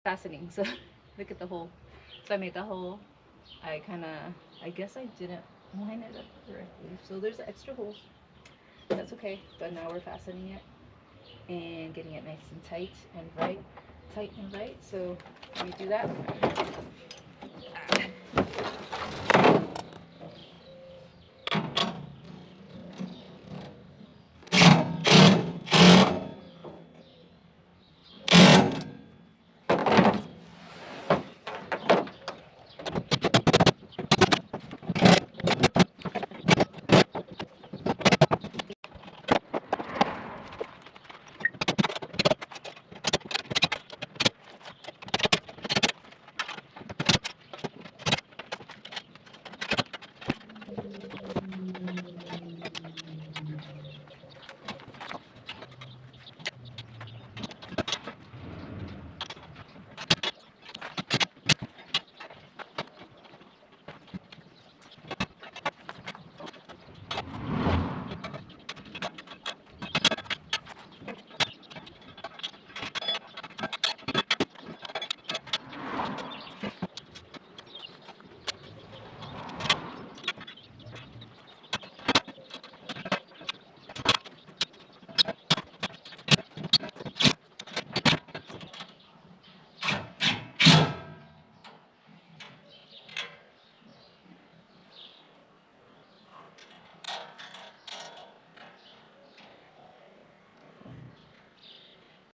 fastening. So look at the hole. So I made the hole. I guess I didn't line it up correctly. So there's extra holes. That's okay. But now we're fastening it and getting it nice and tight and right. Tight and right. So let me do that.